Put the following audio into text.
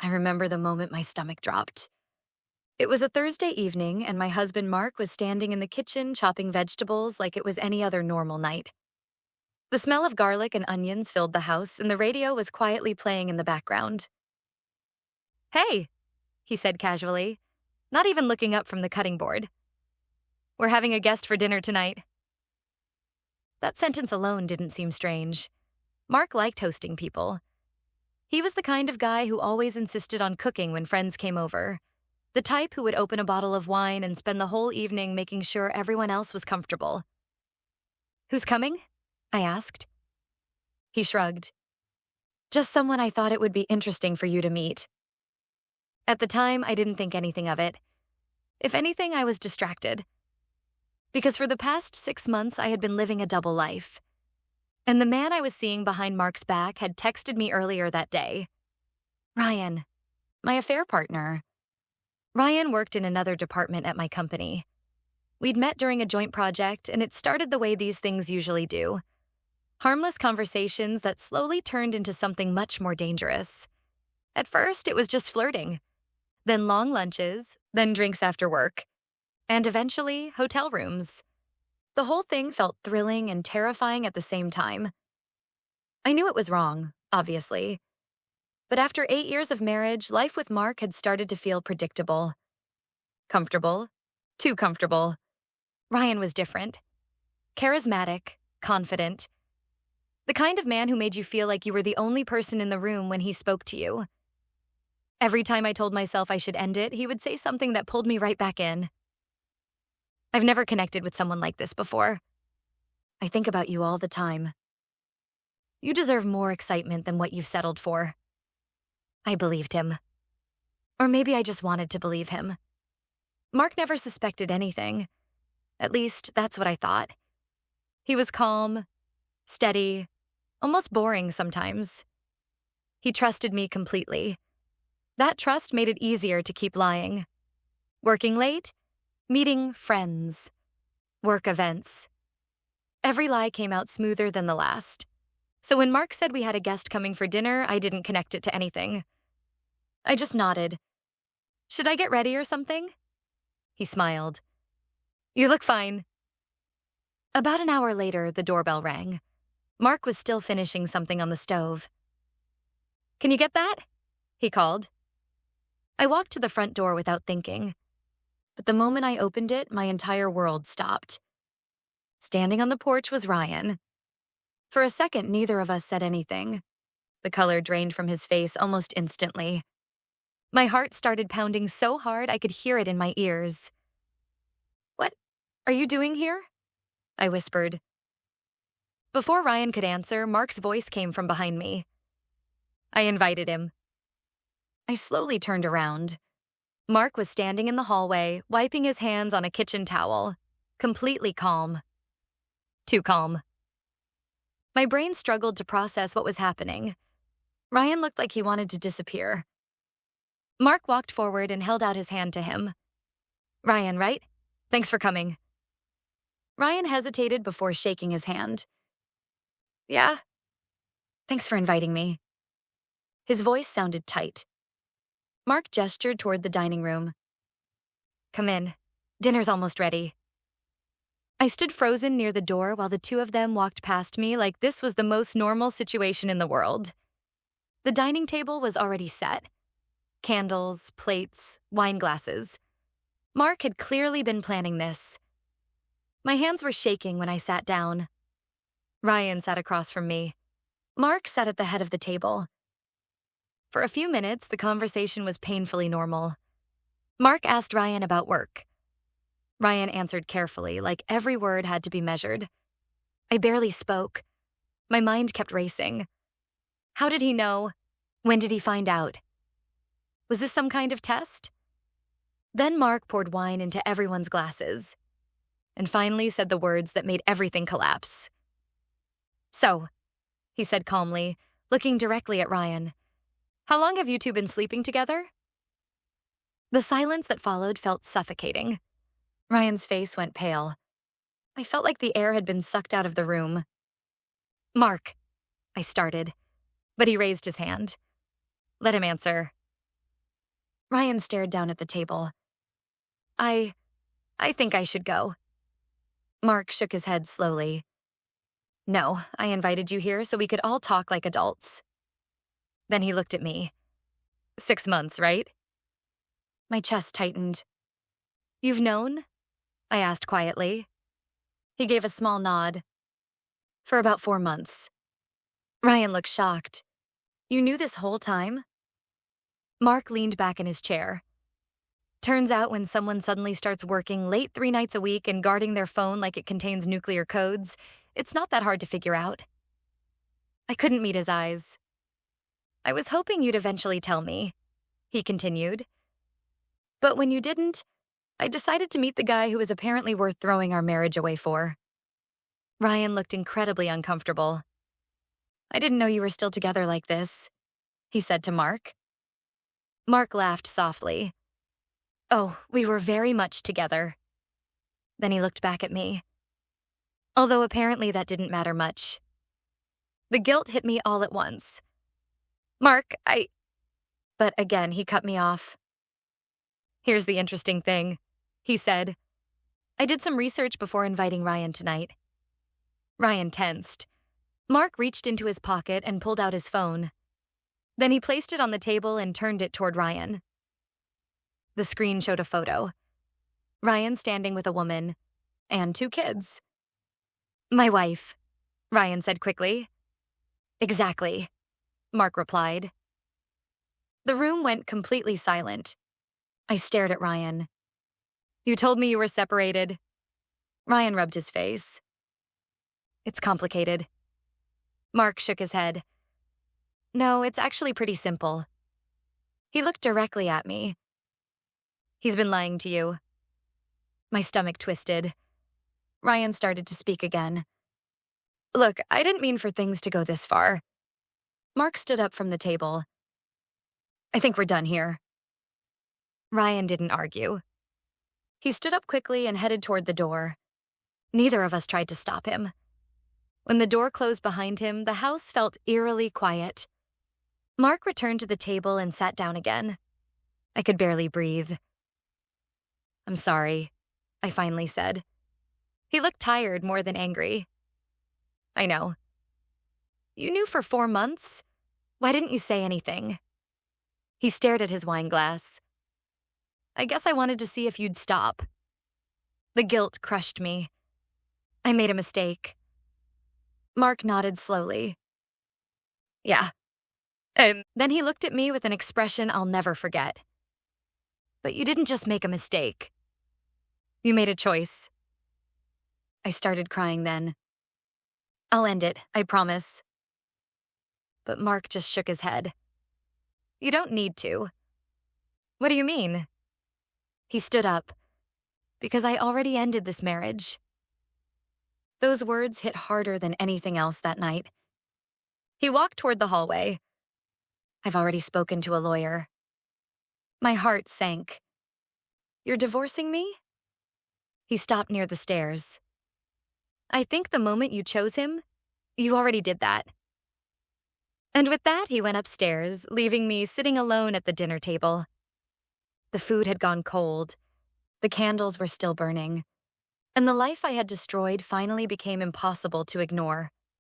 I remember the moment my stomach dropped. It was a Thursday evening, and my husband Mark was standing in the kitchen chopping vegetables like it was any other normal night. The smell of garlic and onions filled the house, and the radio was quietly playing in the background. Hey, he said casually, not even looking up from the cutting board. We're having a guest for dinner tonight. That sentence alone didn't seem strange. Mark liked hosting people. He was the kind of guy who always insisted on cooking when friends came over. The type who would open a bottle of wine and spend the whole evening making sure everyone else was comfortable. Who's coming? I asked. He shrugged. Just someone I thought it would be interesting for you to meet. At the time, I didn't think anything of it. If anything, I was distracted. Because for the past 6 months, I had been living a double life. And the man I was seeing behind Mark's back had texted me earlier that day. Ryan, my affair partner. Ryan worked in another department at my company. We'd met during a joint project, and it started the way these things usually do. Harmless conversations that slowly turned into something much more dangerous. At first, it was just flirting. Then long lunches, then drinks after work. And eventually, hotel rooms. The whole thing felt thrilling and terrifying at the same time. I knew it was wrong, obviously. But after 8 years of marriage, life with Mark had started to feel predictable. Comfortable. Too comfortable. Ryan was different. Charismatic, confident. The kind of man who made you feel like you were the only person in the room when he spoke to you. Every time I told myself I should end it, he would say something that pulled me right back in. I've never connected with someone like this before. I think about you all the time. You deserve more excitement than what you've settled for. I believed him. Or maybe I just wanted to believe him. Mark never suspected anything. At least, that's what I thought. He was calm, steady, almost boring sometimes. He trusted me completely. That trust made it easier to keep lying. Working late, meeting friends, work events. Every lie came out smoother than the last. So when Mark said we had a guest coming for dinner, I didn't connect it to anything. I just nodded. Should I get ready or something? He smiled. You look fine. About an hour later, the doorbell rang. Mark was still finishing something on the stove. Can you get that? He called. I walked to the front door without thinking. But the moment I opened it, my entire world stopped. Standing on the porch was Ryan. For a second, neither of us said anything. The color drained from his face almost instantly. My heart started pounding so hard I could hear it in my ears. What are you doing here? I whispered. Before Ryan could answer, Mark's voice came from behind me. I invited him. I slowly turned around. Mark was standing in the hallway, wiping his hands on a kitchen towel, completely calm. Too calm. My brain struggled to process what was happening. Ryan looked like he wanted to disappear. Mark walked forward and held out his hand to him. Ryan, right? Thanks for coming. Ryan hesitated before shaking his hand. Yeah? Thanks for inviting me. His voice sounded tight. Mark gestured toward the dining room. Come in. Dinner's almost ready. I stood frozen near the door while the two of them walked past me like this was the most normal situation in the world. The dining table was already set. Candles, plates, wine glasses. Mark had clearly been planning this. My hands were shaking when I sat down. Ryan sat across from me. Mark sat at the head of the table. For a few minutes, the conversation was painfully normal. Mark asked Ryan about work. Ryan answered carefully, like every word had to be measured. I barely spoke. My mind kept racing. How did he know? When did he find out? Was this some kind of test? Then Mark poured wine into everyone's glasses, and finally said the words that made everything collapse. So, he said calmly, looking directly at Ryan. How long have you two been sleeping together? The silence that followed felt suffocating. Ryan's face went pale. I felt like the air had been sucked out of the room. Mark, I started, but he raised his hand. Let him answer. Ryan stared down at the table. I think I should go. Mark shook his head slowly. No, I invited you here so we could all talk like adults. Then he looked at me. 6 months, right? My chest tightened. You've known? I asked quietly. He gave a small nod. For about 4 months. Ryan looked shocked. You knew this whole time? Mark leaned back in his chair. Turns out when someone suddenly starts working late 3 nights a week and guarding their phone like it contains nuclear codes, it's not that hard to figure out. I couldn't meet his eyes. I was hoping you'd eventually tell me, he continued. But when you didn't, I decided to meet the guy who was apparently worth throwing our marriage away for. Ryan looked incredibly uncomfortable. I didn't know you were still together like this, he said to Mark. Mark laughed softly. Oh, we were very much together. Then he looked back at me. Although apparently that didn't matter much. The guilt hit me all at once. Mark, But again, he cut me off. Here's the interesting thing, he said. I did some research before inviting Ryan tonight. Ryan tensed. Mark reached into his pocket and pulled out his phone. Then he placed it on the table and turned it toward Ryan. The screen showed a photo. Ryan standing with a woman and 2 kids. My wife, Ryan said quickly. Exactly, Mark replied. The room went completely silent. I stared at Ryan. You told me you were separated. Ryan rubbed his face. It's complicated. Mark shook his head. No, it's actually pretty simple. He looked directly at me. He's been lying to you. My stomach twisted. Ryan started to speak again. Look, I didn't mean for things to go this far. Mark stood up from the table. I think we're done here. Ryan didn't argue. He stood up quickly and headed toward the door. Neither of us tried to stop him. When the door closed behind him, the house felt eerily quiet. Mark returned to the table and sat down again. I could barely breathe. I'm sorry, I finally said. He looked tired more than angry. I know. You knew for 4 months? Why didn't you say anything? He stared at his wine glass. I guess I wanted to see if you'd stop. The guilt crushed me. I made a mistake. Mark nodded slowly. Yeah. And then he looked at me with an expression I'll never forget. But you didn't just make a mistake. You made a choice. I started crying then. I'll end it, I promise. But Mark just shook his head. You don't need to. What do you mean? He stood up. Because I already ended this marriage. Those words hit harder than anything else that night. He walked toward the hallway. I've already spoken to a lawyer. My heart sank. You're divorcing me? He stopped near the stairs. I think the moment you chose him, you already did that. And with that, he went upstairs, leaving me sitting alone at the dinner table. The food had gone cold. The candles were still burning. And the life I had destroyed finally became impossible to ignore.